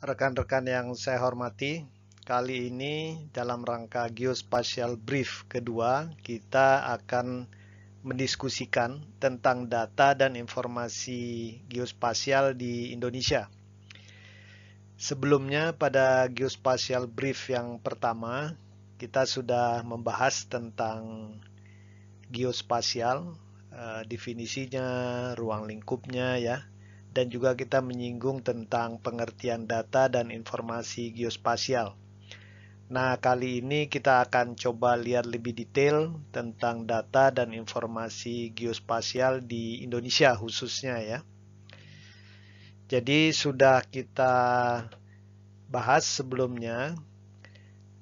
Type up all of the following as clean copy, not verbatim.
Rekan-rekan yang saya hormati, kali ini dalam rangka Geospatial Brief kedua, kita akan mendiskusikan tentang data dan informasi geospasial di Indonesia. Sebelumnya pada Geospatial Brief yang pertama, kita sudah membahas tentang geospasial, definisinya, ruang lingkupnya ya, dan juga kita menyinggung tentang pengertian data dan informasi geospasial. Nah, kali ini kita akan coba lihat lebih detail tentang data dan informasi geospasial di Indonesia khususnya ya. Jadi sudah kita bahas sebelumnya,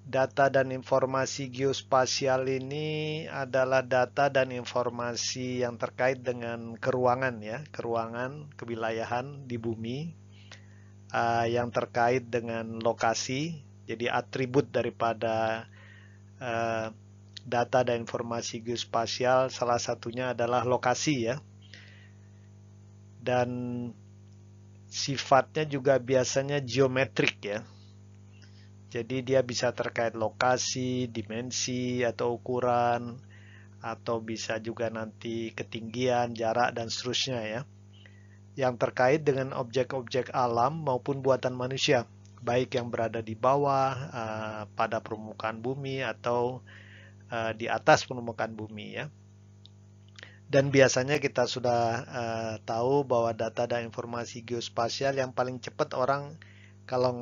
data dan informasi geospasial ini adalah data dan informasi yang terkait dengan keruangan ya, keruangan, kewilayahan di bumi, yang terkait dengan lokasi. Jadi atribut daripada data dan informasi geospasial salah satunya adalah lokasi ya. Dan sifatnya juga biasanya geometrik ya. Jadi dia bisa terkait lokasi, dimensi atau ukuran, atau bisa juga nanti ketinggian, jarak dan seterusnya ya. Yang terkait dengan objek-objek alam maupun buatan manusia, baik yang berada di bawah, pada permukaan bumi atau di atas permukaan bumi ya. Dan biasanya kita sudah tahu bahwa data dan informasi geospasial yang paling cepat orang kalau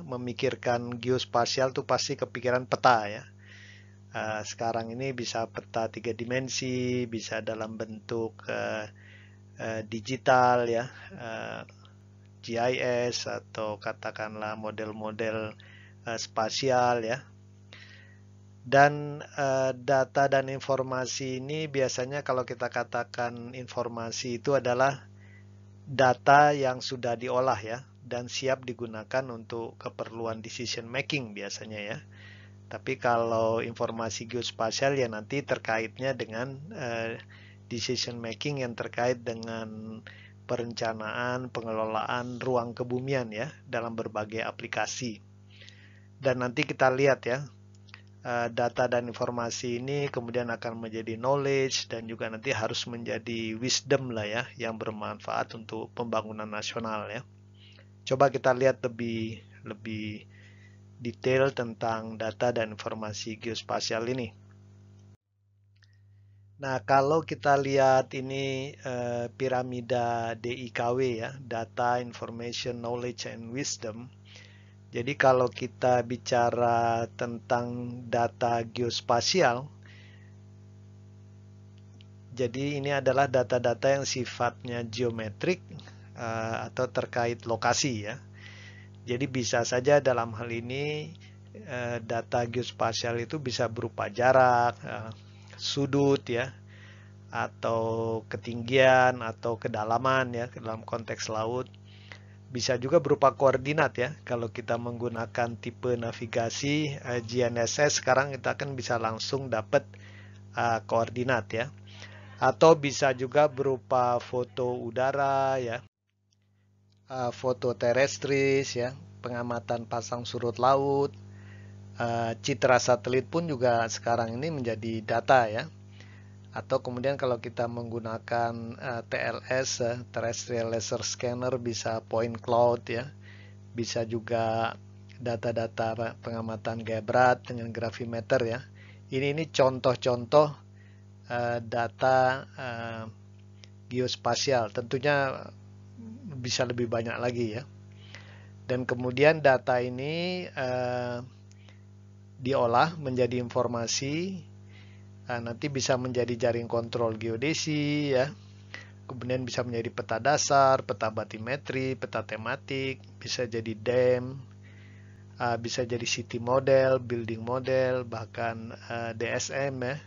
memikirkan geospasial tuh pasti kepikiran peta ya. Sekarang ini bisa peta 3 dimensi, bisa dalam bentuk digital ya, GIS atau katakanlah model-model spasial ya. Dan data dan informasi ini biasanya kalau kita katakan informasi itu adalah data yang sudah diolah ya dan siap digunakan untuk keperluan decision making biasanya ya. Tapi kalau informasi geospasial ya nanti terkaitnya dengan decision making yang terkait dengan perencanaan, pengelolaan ruang kebumian ya dalam berbagai aplikasi. Dan nanti kita lihat ya, data dan informasi ini kemudian akan menjadi knowledge dan juga nanti harus menjadi wisdom lah ya yang bermanfaat untuk pembangunan nasional ya. Coba kita lihat lebih detail tentang data dan informasi geospasial ini. Nah, kalau kita lihat ini piramida DIKW ya, Data, Information, Knowledge, and Wisdom. Jadi kalau kita bicara tentang data geospasial, jadi ini adalah data-data yang sifatnya geometrik atau terkait lokasi ya. Jadi bisa saja dalam hal ini data geospasial itu bisa berupa jarak, sudut ya, atau ketinggian atau kedalaman ya dalam konteks laut. Bisa juga berupa koordinat ya. Kalau kita menggunakan tipe navigasi GNSS sekarang kita kan bisa langsung dapat koordinat ya. Atau bisa juga berupa foto udara ya, foto terestris ya, pengamatan pasang surut laut, citra satelit pun juga sekarang ini menjadi data ya. Atau kemudian kalau kita menggunakan TLS, Terrestrial Laser Scanner, bisa point cloud ya, bisa juga data-data pengamatan gaya berat dengan gravimeter ya. Ini contoh-contoh data geospasial. Tentunya bisa lebih banyak lagi ya. Dan kemudian data ini diolah menjadi informasi. Nanti bisa menjadi jaring kontrol geodesi ya. Kemudian bisa menjadi peta dasar, peta batimetri, peta tematik, bisa jadi dam, bisa jadi city model, building model, bahkan DSM ya,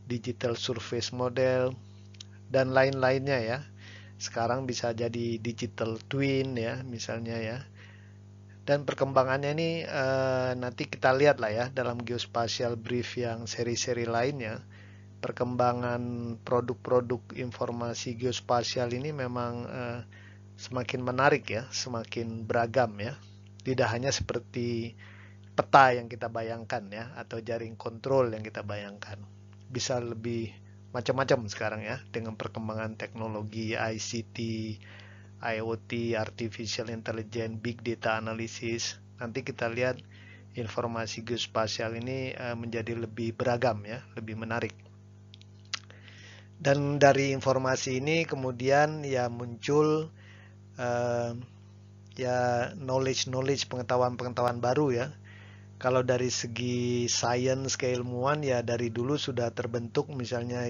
digital surface model, dan lain-lainnya ya. Sekarang bisa jadi digital twin ya, misalnya ya. Dan perkembangannya ini nanti kita lihat lah ya dalam geospatial brief yang seri-seri lainnya. Perkembangan produk-produk informasi geospasial ini memang semakin menarik ya, semakin beragam ya. Tidak hanya seperti peta yang kita bayangkan ya, atau jaring kontrol yang kita bayangkan. Bisa lebih macam-macam sekarang ya, dengan perkembangan teknologi ICT, IoT, Artificial Intelligence, Big Data Analysis. Nanti kita lihat informasi geospasial ini menjadi lebih beragam ya, lebih menarik. Dan dari informasi ini kemudian ya muncul ya knowledge pengetahuan baru ya. Kalau dari segi sains keilmuan ya dari dulu sudah terbentuk misalnya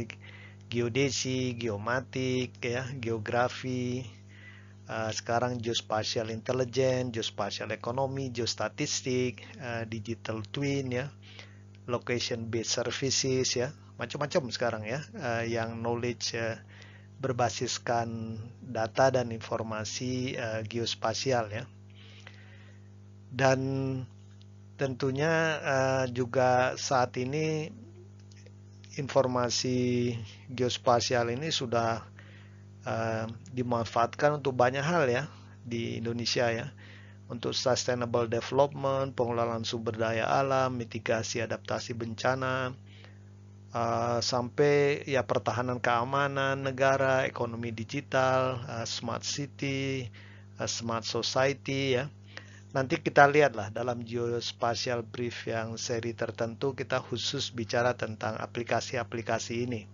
geodesi, geomatik ya, geografi, sekarang geospatial intelligence, geospatial ekonomi, geostatistik, digital twin ya, location based services ya, macam-macam sekarang ya, yang knowledge berbasiskan data dan informasi geospasial ya. Dan tentunya juga saat ini informasi geospasial ini sudah dimanfaatkan untuk banyak hal ya di Indonesia ya, untuk sustainable development, pengelolaan sumber daya alam, mitigasi adaptasi bencana, sampai ya pertahanan keamanan negara, ekonomi digital, smart city, smart society ya. Nanti kita lihatlah dalam geospatial brief yang seri tertentu kita khusus bicara tentang aplikasi-aplikasi ini.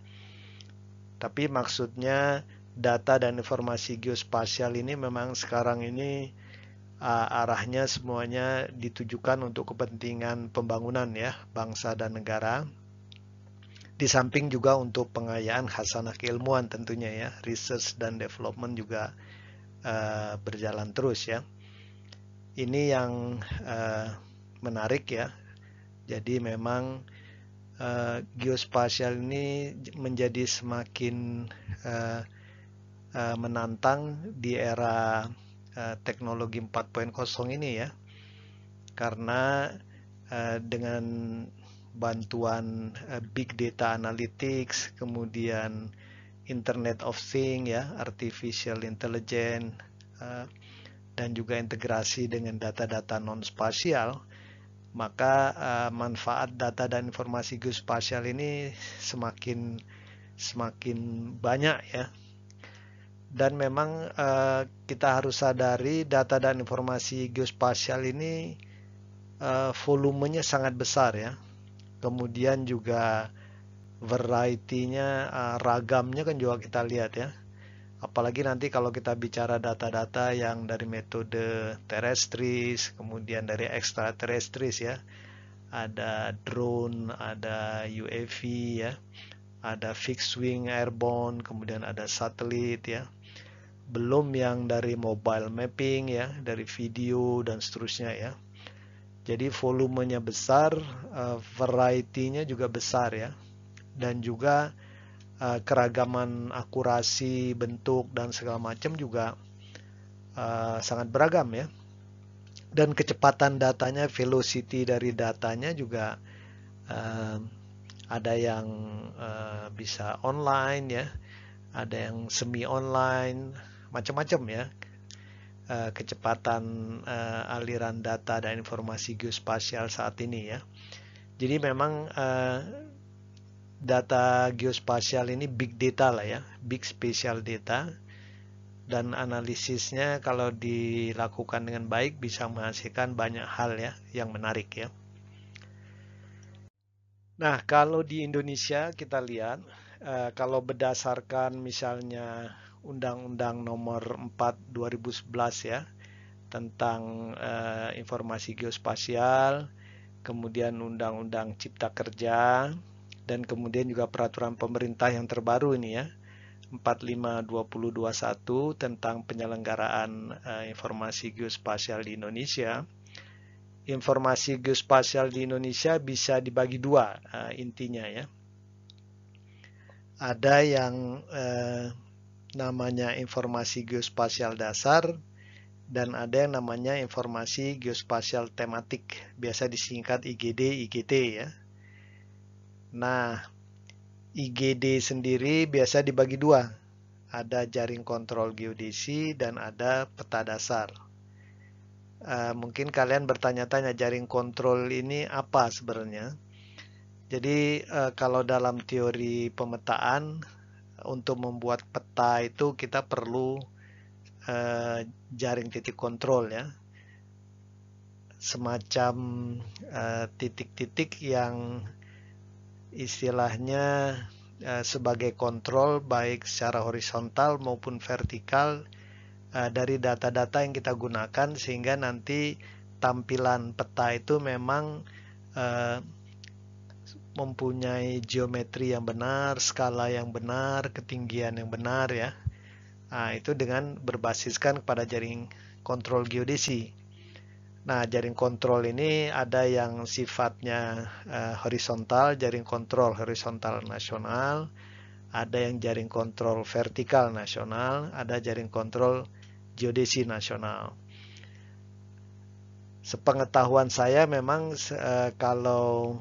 Tapi maksudnya data dan informasi geospasial ini memang sekarang ini arahnya semuanya ditujukan untuk kepentingan pembangunan ya, bangsa dan negara. Di samping juga untuk pengayaan khasanah keilmuan tentunya ya, research dan development juga berjalan terus ya. Ini yang menarik ya. Jadi memang geospasial ini menjadi semakin menantang di era teknologi 4.0 ini ya. Karena dengan bantuan big data analytics, kemudian Internet of Things ya, artificial intelligence, dan juga integrasi dengan data-data non-spasial, maka manfaat data dan informasi geospasial ini semakin banyak ya. Dan memang kita harus sadari data dan informasi geospasial ini volumenya sangat besar ya. Kemudian juga variety-nya, ragamnya kan juga kita lihat ya. Apalagi nanti kalau kita bicara data-data yang dari metode terrestris, kemudian dari extraterrestris ya. Ada drone, ada UAV ya. Ada fixed wing airborne, kemudian ada satelit ya. Belum yang dari mobile mapping ya, dari video dan seterusnya ya. Jadi volumenya besar, variety-nya juga besar ya. Dan juga keragaman akurasi bentuk dan segala macam juga sangat beragam ya. Dan kecepatan datanya, velocity dari datanya juga ada yang bisa online ya, ada yang semi online, macam-macam ya. Kecepatan aliran data dan informasi geospasial saat ini ya. Jadi memang data geospasial ini big data lah ya, big spatial data, dan analisisnya kalau dilakukan dengan baik bisa menghasilkan banyak hal ya yang menarik ya. Nah, kalau di Indonesia kita lihat kalau berdasarkan misalnya Undang-Undang Nomor 4 2011 ya tentang informasi geospasial, kemudian Undang-Undang Cipta Kerja, dan kemudian juga peraturan pemerintah yang terbaru ini ya 45/2021 tentang penyelenggaraan informasi geospasial di Indonesia. Informasi geospasial di Indonesia bisa dibagi dua intinya ya. Ada yang namanya informasi geospasial dasar dan ada yang namanya informasi geospasial tematik, biasa disingkat IGD, IGT ya. Nah, IGD sendiri biasa dibagi dua. ada jaring kontrol geodesi, dan ada peta dasar. Mungkin kalian bertanya-tanya jaring kontrol ini apa sebenarnya. Jadi kalau dalam teori pemetaan, untuk membuat peta itu kita perlu jaring titik kontrol ya, semacam titik-titik yang istilahnya sebagai kontrol baik secara horizontal maupun vertikal dari data-data yang kita gunakan, sehingga nanti tampilan peta itu memang mempunyai geometri yang benar, skala yang benar, ketinggian yang benar ya. Nah, itu dengan berbasiskan kepada jaring kontrol geodesi. Nah, jaring kontrol ini ada yang sifatnya horizontal, jaring kontrol horizontal nasional, ada yang jaring kontrol vertikal nasional, ada jaring kontrol geodesi nasional. Sepengetahuan saya memang kalau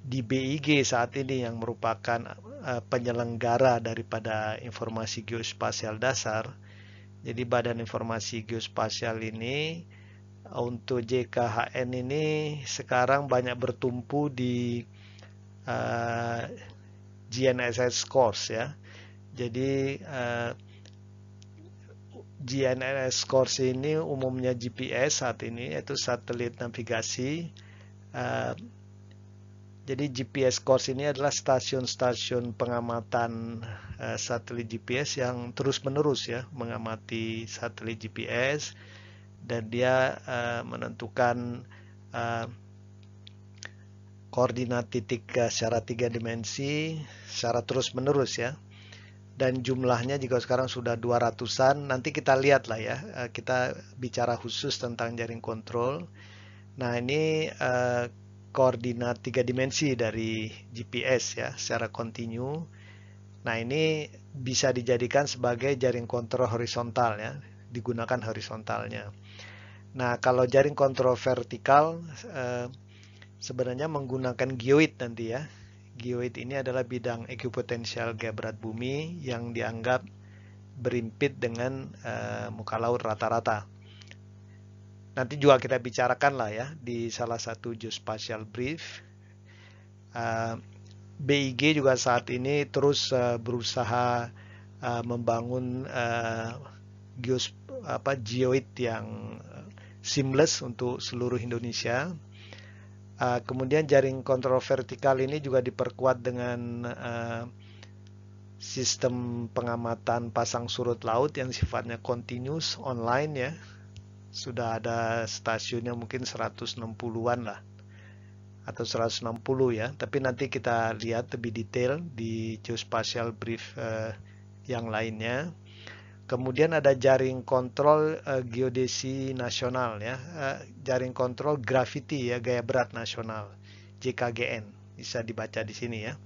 di BIG saat ini yang merupakan penyelenggara daripada informasi geospasial dasar, jadi Badan Informasi Geospasial ini untuk JKHN ini sekarang banyak bertumpu di GNSS course ya. Jadi GNSS course ini umumnya GPS saat ini, yaitu satelit navigasi. Jadi GPS course ini adalah stasiun-stasiun pengamatan satelit GPS yang terus-menerus ya mengamati satelit GPS, dan dia menentukan koordinat titik secara 3 dimensi secara terus-menerus ya. Dan jumlahnya juga sekarang sudah 200-an. Nanti kita lihat lah ya, kita bicara khusus tentang jaring kontrol. Nah, ini koordinat 3 dimensi dari GPS ya secara kontinu. Nah, ini bisa dijadikan sebagai jaring kontrol horizontal ya, digunakan horizontalnya. Nah, kalau jaring kontrol vertikal sebenarnya menggunakan geoid nanti ya. Geoid ini adalah bidang ekuipotensial gaya berat bumi yang dianggap berimpit dengan muka laut rata-rata. Nanti juga kita bicarakan lah ya di salah satu geospatial brief. BIG juga saat ini terus berusaha membangun geoid yang seamless untuk seluruh Indonesia. Kemudian jaring kontrol vertikal ini juga diperkuat dengan sistem pengamatan pasang surut laut yang sifatnya continuous online ya. Sudah ada stasiunnya mungkin 160-an lah atau 160 ya. Tapi nanti kita lihat lebih detail di geospatial brief yang lainnya. Kemudian ada jaring kontrol geodesi nasional ya, jaring kontrol gravity ya, gaya berat nasional, JKGN, bisa dibaca di sini ya.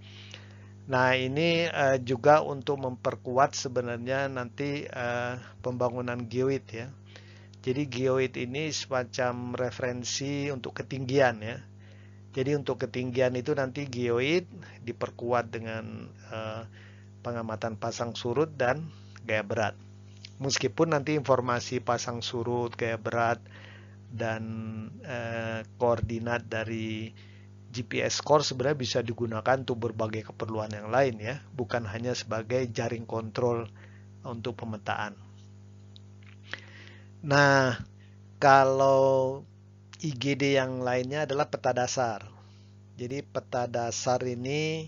Nah, ini juga untuk memperkuat sebenarnya nanti pembangunan geoid ya. Jadi geoid ini semacam referensi untuk ketinggian ya. Jadi untuk ketinggian itu nanti geoid diperkuat dengan pengamatan pasang surut dan gaya berat. Meskipun nanti informasi pasang surut, gaya berat, dan koordinat dari GPS core sebenarnya bisa digunakan untuk berbagai keperluan yang lain ya, bukan hanya sebagai jaring kontrol untuk pemetaan. Nah, kalau IGD yang lainnya adalah peta dasar. Jadi peta dasar ini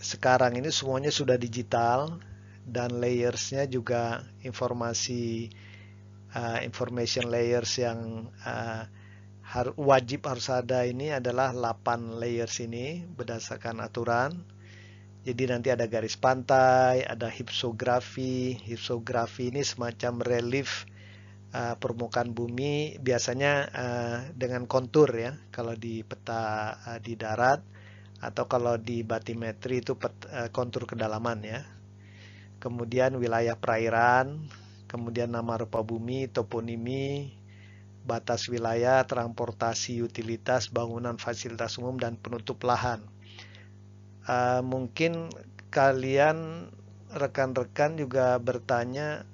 sekarang ini semuanya sudah digital, dan layersnya juga information layers yang wajib harus ada ini adalah 8 layers ini berdasarkan aturan. Jadi nanti ada garis pantai, ada hypsografi. Hypsografi ini semacam relief permukaan bumi, biasanya dengan kontur ya kalau di peta di darat, atau kalau di batimetri itu kontur kedalaman ya. Kemudian wilayah perairan, kemudian nama rupa bumi, toponimi, batas wilayah, transportasi, utilitas, bangunan, fasilitas umum, dan penutup lahan. Mungkin kalian rekan-rekan juga bertanya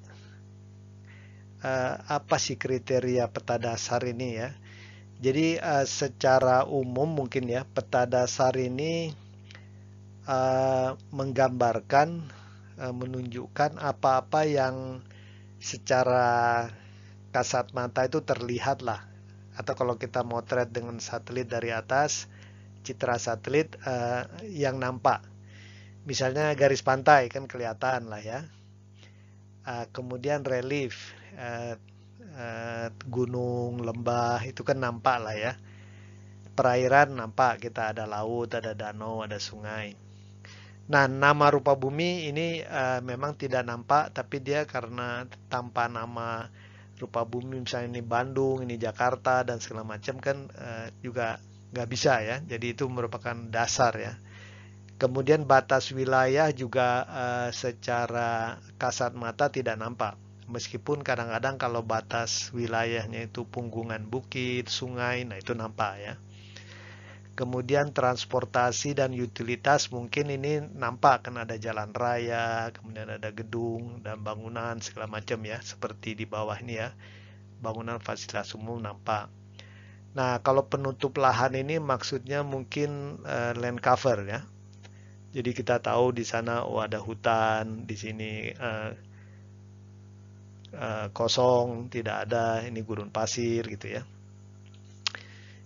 apa sih kriteria peta dasar ini ya. Jadi secara umum mungkin ya peta dasar ini menggambarkan, menunjukkan apa-apa yang secara kasat mata itu terlihat lah. Atau kalau kita motret dengan satelit dari atas, citra satelit yang nampak. Misalnya garis pantai kan kelihatan lah ya. Kemudian relief, gunung, lembah itu kan nampak lah ya. Perairan nampak, kita ada laut, ada danau, ada sungai. Nah, nama rupa bumi ini memang tidak nampak, tapi dia karena tanpa nama rupa bumi, misalnya ini Bandung, ini Jakarta, dan segala macam kan juga nggak bisa ya. Jadi itu merupakan dasar ya. Kemudian batas wilayah juga secara kasat mata tidak nampak. Meskipun kadang-kadang kalau batas wilayahnya itu punggungan bukit, sungai, nah itu nampak ya. Kemudian transportasi dan utilitas mungkin ini nampak kan ada jalan raya, kemudian ada gedung dan bangunan segala macam ya, seperti di bawah ini ya. Bangunan fasilitas umum nampak. Nah, kalau penutup lahan ini maksudnya mungkin land cover ya. Jadi kita tahu di sana ada hutan, di sini kosong, tidak ada, ini gurun pasir gitu ya.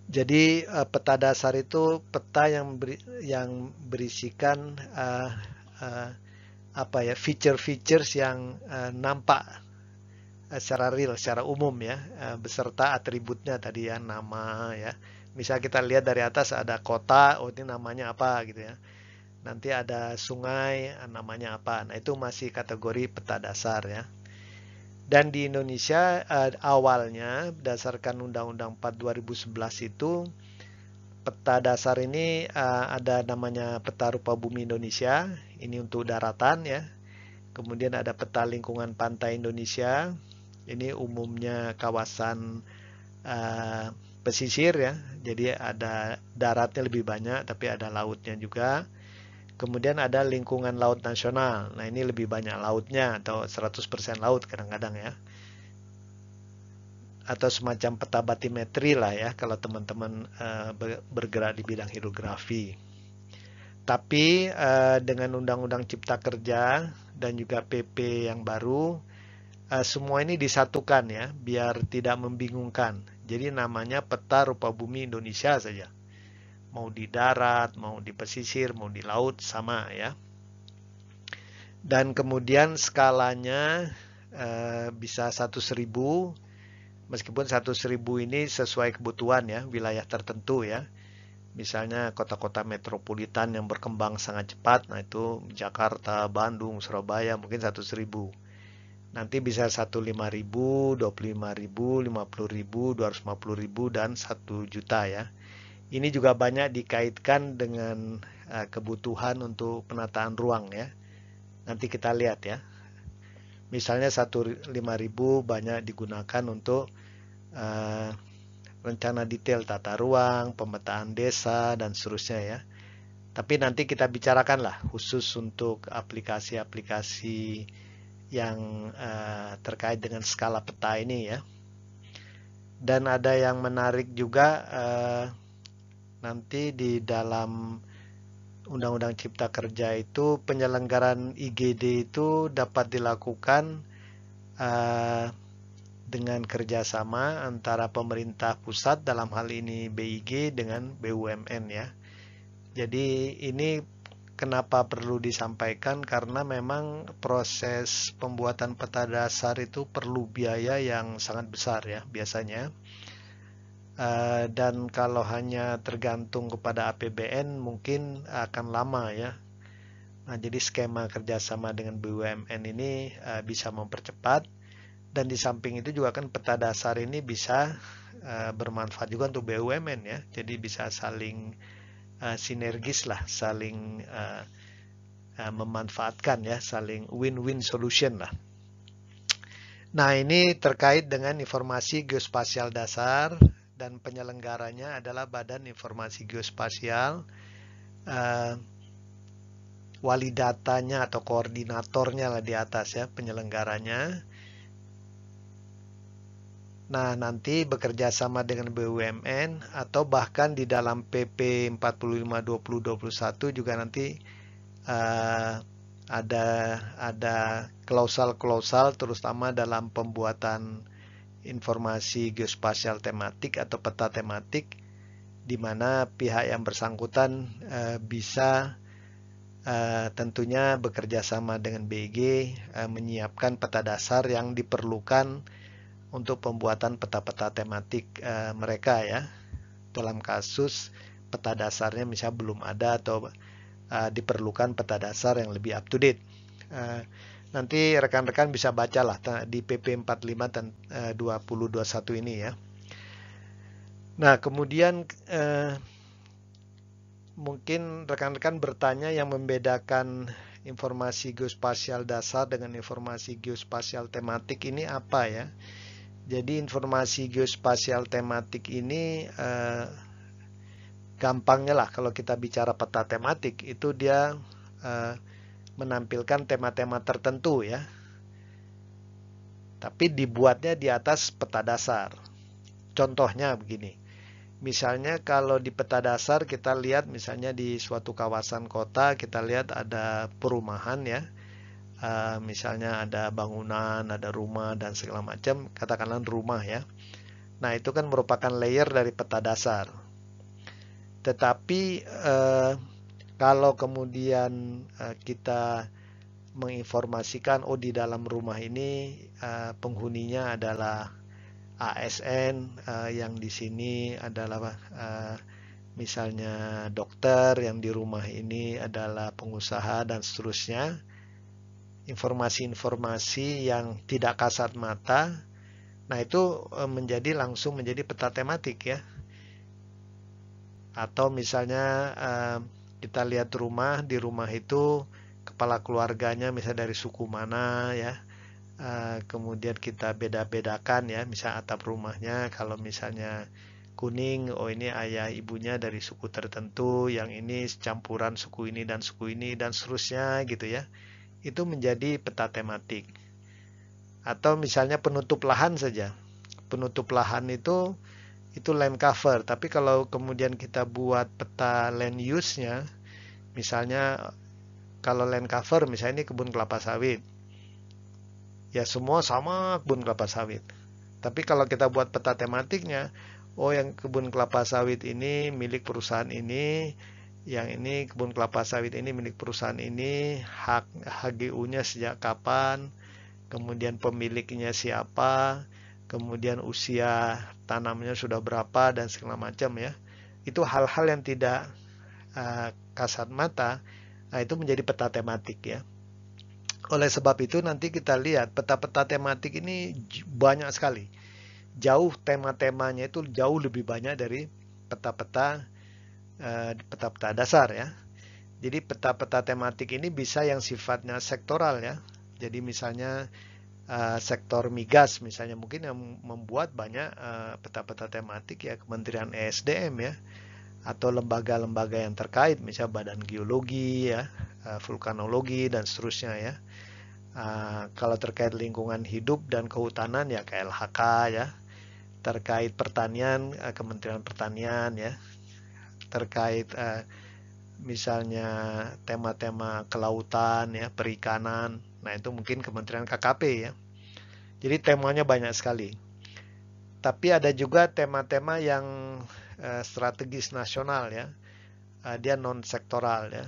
Jadi peta dasar itu peta yang berisikan apa ya, feature-features yang nampak secara real, secara umum ya, beserta atributnya tadi ya, nama ya. Misal kita lihat dari atas ada kota, oh ini namanya apa gitu ya. Nanti ada sungai, namanya apa. Nah, itu masih kategori peta dasar ya. Dan di Indonesia awalnya berdasarkan Undang-Undang 4 2011 itu peta dasar ini ada namanya peta rupa bumi Indonesia, ini untuk daratan ya. Kemudian ada peta lingkungan pantai Indonesia, ini umumnya kawasan pesisir ya. Jadi ada daratnya lebih banyak tapi ada lautnya juga. Kemudian ada lingkungan laut nasional. Nah, ini lebih banyak lautnya atau 100% laut kadang-kadang ya. Atau semacam peta batimetri lah ya kalau teman-teman bergerak di bidang hidrografi. Tapi dengan Undang-Undang Cipta Kerja dan juga PP yang baru, semua ini disatukan ya, biar tidak membingungkan. Jadi namanya peta rupa bumi Indonesia saja. Mau di darat, mau di pesisir, mau di laut, sama ya. Dan kemudian skalanya bisa 1.000, meskipun 1.000 ini sesuai kebutuhan ya, wilayah tertentu ya. Misalnya kota-kota metropolitan yang berkembang sangat cepat, nah itu Jakarta, Bandung, Surabaya mungkin 1.000. Nanti bisa 15.000, 25.000, 50.000, 250.000 dan 1 juta ya. Ini juga banyak dikaitkan dengan kebutuhan untuk penataan ruang ya. Nanti kita lihat ya. Misalnya 1.500 banyak digunakan untuk rencana detail tata ruang, pemetaan desa dan seterusnya ya. Tapi nanti kita bicarakan lah khusus untuk aplikasi-aplikasi yang terkait dengan skala peta ini ya. Dan ada yang menarik juga nanti di dalam Undang-Undang Cipta Kerja itu penyelenggaraan IGD itu dapat dilakukan dengan kerjasama antara pemerintah pusat, dalam hal ini BIG dengan BUMN ya. Jadi ini kenapa perlu disampaikan, karena memang proses pembuatan peta dasar itu perlu biaya yang sangat besar ya biasanya. Dan kalau hanya tergantung kepada APBN mungkin akan lama ya. Nah, jadi skema kerjasama dengan BUMN ini bisa mempercepat, dan di samping itu juga kan peta dasar ini bisa bermanfaat juga untuk BUMN ya. Jadi bisa saling sinergis lah, saling memanfaatkan ya, saling win-win solution lah. Nah, ini terkait dengan informasi geospasial dasar, dan penyelenggaranya adalah Badan Informasi Geospasial. wali datanya atau koordinatornya lah di atas ya, penyelenggaranya. Nah, nanti bekerja sama dengan BUMN atau bahkan di dalam PP 45 2021 juga nanti ada klausal-klausal terutama dalam pembuatan informasi geospasial tematik atau peta tematik, di mana pihak yang bersangkutan bisa tentunya bekerja sama dengan BG menyiapkan peta dasar yang diperlukan untuk pembuatan peta-peta tematik mereka ya. Dalam kasus peta dasarnya misalnya belum ada atau diperlukan peta dasar yang lebih up to date. Nanti rekan-rekan bisa bacalah di PP 45 2021 ini ya. Nah, kemudian mungkin rekan-rekan bertanya yang membedakan informasi geospasial dasar dengan informasi geospasial tematik ini apa ya? Jadi informasi geospasial tematik ini gampangnya lah kalau kita bicara peta tematik itu dia menampilkan tema-tema tertentu ya. Tapi dibuatnya di atas peta dasar. Contohnya begini. Misalnya kalau di peta dasar kita lihat misalnya di suatu kawasan kota kita lihat ada perumahan ya. Misalnya ada bangunan, ada rumah dan segala macam, katakanlah rumah ya. Nah, itu kan merupakan layer dari peta dasar. Tetapi kalau kemudian kita menginformasikan di dalam rumah ini penghuninya adalah ASN, yang di sini adalah misalnya dokter, yang di rumah ini adalah pengusaha dan seterusnya. Informasi-informasi yang tidak kasat mata, nah itu langsung menjadi peta tematik ya. Atau misalnya kita lihat rumah, di rumah itu kepala keluarganya misalnya dari suku mana ya. Kemudian kita beda-bedakan ya, misal atap rumahnya kalau misalnya kuning, ini ayah ibunya dari suku tertentu, yang ini campuran suku ini dan seterusnya gitu ya. Itu menjadi peta tematik. Atau misalnya penutup lahan saja. Penutup lahan itu land cover, tapi kalau kemudian kita buat peta land use-nya, misalnya kalau land cover misalnya ini kebun kelapa sawit. Ya semua sama kebun kelapa sawit. Tapi kalau kita buat peta tematiknya, yang kebun kelapa sawit ini milik perusahaan ini, yang ini kebun kelapa sawit ini milik perusahaan ini, hak HGU-nya sejak kapan, kemudian pemiliknya siapa, kemudian usia tanamnya sudah berapa dan segala macam ya. Itu hal-hal yang tidak kasat mata, nah itu menjadi peta tematik ya. Oleh sebab itu nanti kita lihat peta-peta tematik ini banyak sekali. Jauh tema-temanya itu jauh lebih banyak dari peta-peta dasar ya. Jadi peta-peta tematik ini bisa yang sifatnya sektoral ya. Jadi misalnya sektor migas misalnya mungkin yang membuat banyak peta-peta tematik ya, Kementerian ESDM ya, atau lembaga-lembaga yang terkait misalnya Badan Geologi ya, vulkanologi dan seterusnya ya. Kalau terkait lingkungan hidup dan kehutanan ya KLHK ya. Terkait pertanian Kementerian Pertanian ya. Terkait misalnya tema-tema kelautan ya, perikanan, nah itu mungkin Kementerian KKP ya. Jadi temanya banyak sekali. Tapi ada juga tema-tema yang strategis nasional ya. Dia non sektoral ya.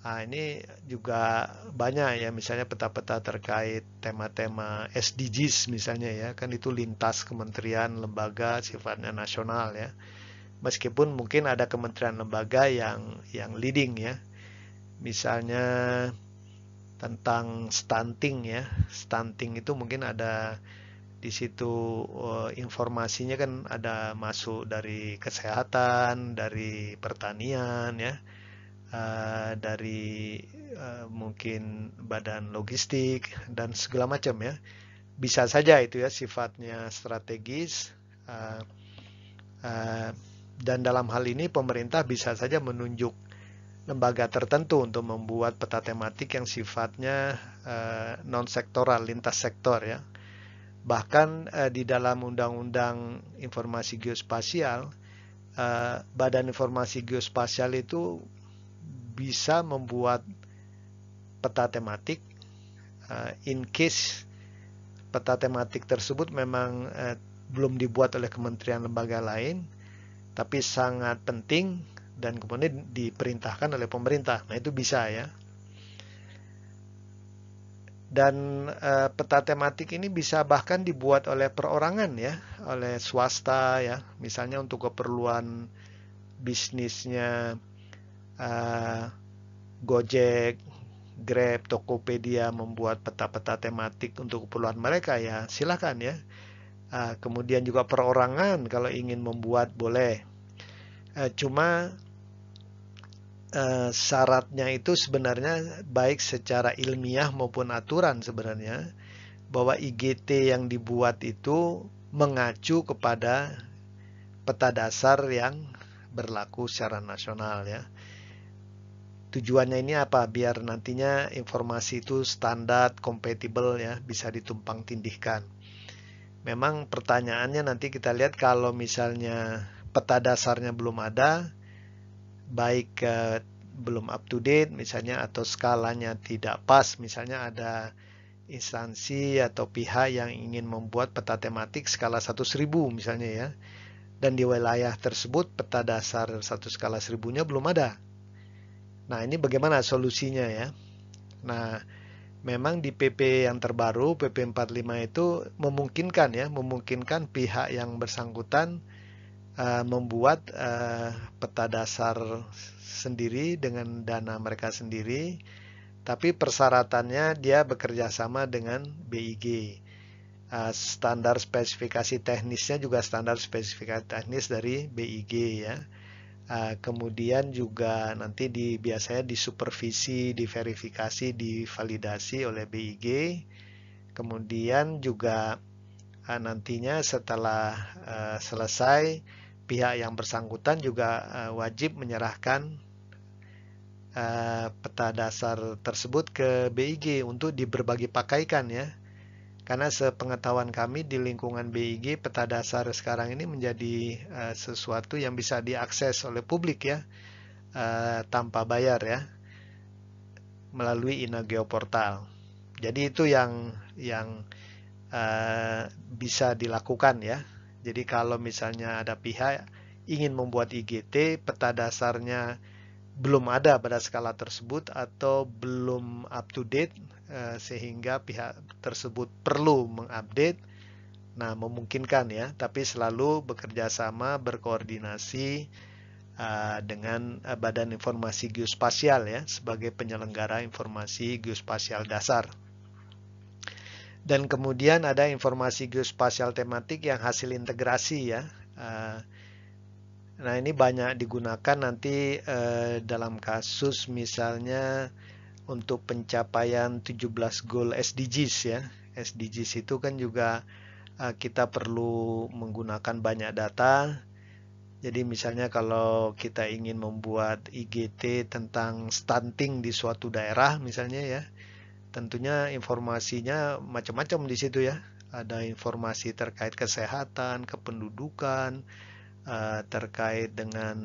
Ini juga banyak ya, misalnya peta-peta terkait tema-tema SDGs misalnya ya, kan itu lintas kementerian lembaga sifatnya nasional ya. Meskipun mungkin ada kementerian lembaga yang leading ya. Misalnya tentang stunting ya. Stunting itu mungkin ada di situ informasinya kan ada masuk dari kesehatan, dari pertanian ya. Dari mungkin badan logistik dan segala macam ya. Bisa saja itu ya sifatnya strategis. Dan dalam hal ini pemerintah bisa saja menunjuk lembaga tertentu untuk membuat peta tematik yang sifatnya non-sektoral, lintas sektor ya. Bahkan di dalam Undang-Undang Informasi Geospasial, Badan Informasi Geospasial itu bisa membuat peta tematik in case peta tematik tersebut memang belum dibuat oleh kementerian lembaga lain, tapi sangat penting dan kemudian diperintahkan oleh pemerintah. Nah, itu bisa ya. Dan peta tematik ini bisa bahkan dibuat oleh perorangan ya, oleh swasta ya, misalnya untuk keperluan bisnisnya Gojek, Grab, Tokopedia membuat peta-peta tematik untuk keperluan mereka ya, silakan ya. Kemudian juga perorangan kalau ingin membuat boleh. Cuma syaratnya itu sebenarnya baik secara ilmiah maupun aturan sebenarnya, bahwa IGT yang dibuat itu mengacu kepada peta dasar yang berlaku secara nasional ya. Tujuannya ini apa? Biar nantinya informasi itu standar, kompatibel ya, bisa ditumpang tindihkan. Memang pertanyaannya nanti kita lihat kalau misalnya peta dasarnya belum ada, baik belum up to date misalnya, atau skalanya tidak pas, misalnya ada instansi atau pihak yang ingin membuat peta tematik skala 1.000 misalnya ya, dan di wilayah tersebut peta dasar 1 skala 1000-nya belum ada. Nah, ini bagaimana solusinya ya? Nah, memang di PP yang terbaru, PP 45 itu memungkinkan ya, memungkinkan pihak yang bersangkutan membuat peta dasar sendiri dengan dana mereka sendiri, tapi persyaratannya dia bekerja sama dengan BIG. Standar spesifikasi teknisnya juga standar spesifikasi teknis dari BIG ya. Kemudian juga nanti biasanya disupervisi, diverifikasi, divalidasi oleh BIG. Kemudian juga nantinya setelah selesai, pihak yang bersangkutan juga wajib menyerahkan peta dasar tersebut ke BIG untuk berbagi pakaikan ya. Karena sepengetahuan kami di lingkungan BIG, peta dasar sekarang ini menjadi sesuatu yang bisa diakses oleh publik ya, tanpa bayar ya, melalui INAGEO Portal. Jadi itu yang bisa dilakukan ya. Jadi kalau misalnya ada pihak ingin membuat IGT, peta dasarnya belum ada pada skala tersebut atau belum up to date, sehingga pihak tersebut perlu mengupdate. Nah, memungkinkan ya, tapi selalu bekerja sama, berkoordinasi dengan Badan Informasi Geospasial ya, sebagai penyelenggara informasi geospasial dasar. Dan kemudian ada informasi geospasial tematik yang hasil integrasi ya. Nah, ini banyak digunakan nanti dalam kasus misalnya untuk pencapaian 17 goal SDGs ya. SDGs itu kan juga kita perlu menggunakan banyak data. Jadi misalnya kalau kita ingin membuat IGT tentang stunting di suatu daerah misalnya ya, tentunya informasinya macam-macam di situ ya. Ada informasi terkait kesehatan, kependudukan, terkait dengan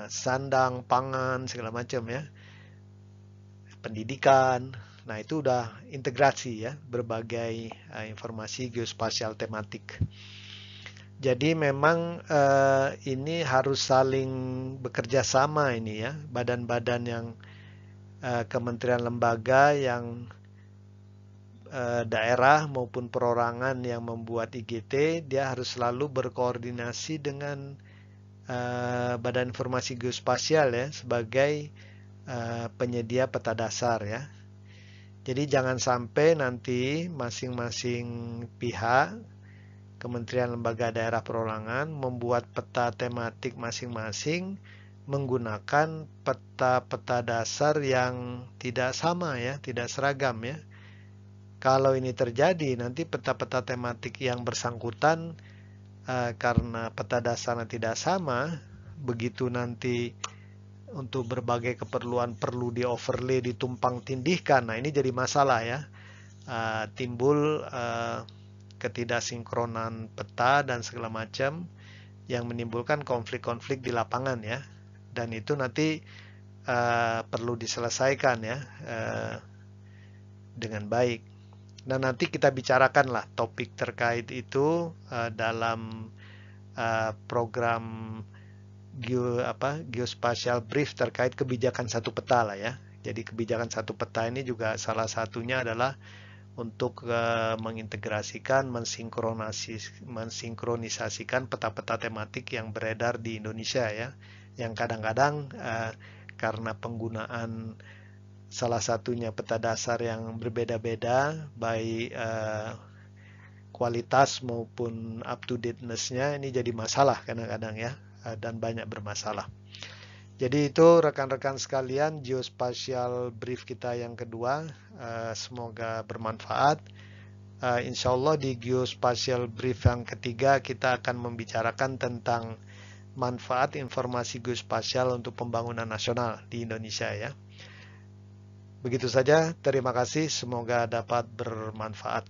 sandang, pangan, segala macam ya, pendidikan. Nah, itu udah integrasi ya, berbagai informasi geospasial tematik. Jadi memang ini harus saling bekerja sama ini ya, badan-badan yang kementerian lembaga yang daerah maupun perorangan yang membuat IGT, dia harus selalu berkoordinasi dengan Badan Informasi Geospasial ya, sebagai penyedia peta dasar ya. Jadi jangan sampai nanti masing-masing pihak, kementerian, lembaga, daerah, perorangan membuat peta tematik masing-masing menggunakan peta-peta dasar yang tidak sama ya, tidak seragam ya. Kalau ini terjadi, nanti peta-peta tematik yang bersangkutan karena peta dasarnya tidak sama, begitu nanti untuk berbagai keperluan perlu di overlay, ditumpang tindihkan. Nah, ini jadi masalah ya. Timbul ketidaksinkronan peta dan segala macam yang menimbulkan konflik-konflik di lapangan ya. Dan itu nanti perlu diselesaikan ya dengan baik. Nah, nanti kita bicarakanlah topik terkait itu dalam program geospatial brief terkait kebijakan satu peta lah ya. Jadi kebijakan satu peta ini juga salah satunya adalah untuk mengintegrasikan, mensinkronisasikan peta-peta tematik yang beredar di Indonesia ya. Yang kadang-kadang karena penggunaan salah satunya peta dasar yang berbeda-beda, baik kualitas maupun up-to-date-ness-nya ini jadi masalah kadang-kadang ya, dan banyak bermasalah. Jadi itu rekan-rekan sekalian, geospatial brief kita yang kedua, semoga bermanfaat. Insya Allah di geospatial brief yang ketiga kita akan membicarakan tentang manfaat informasi geospasial untuk pembangunan nasional di Indonesia ya. Begitu saja, terima kasih, semoga dapat bermanfaat.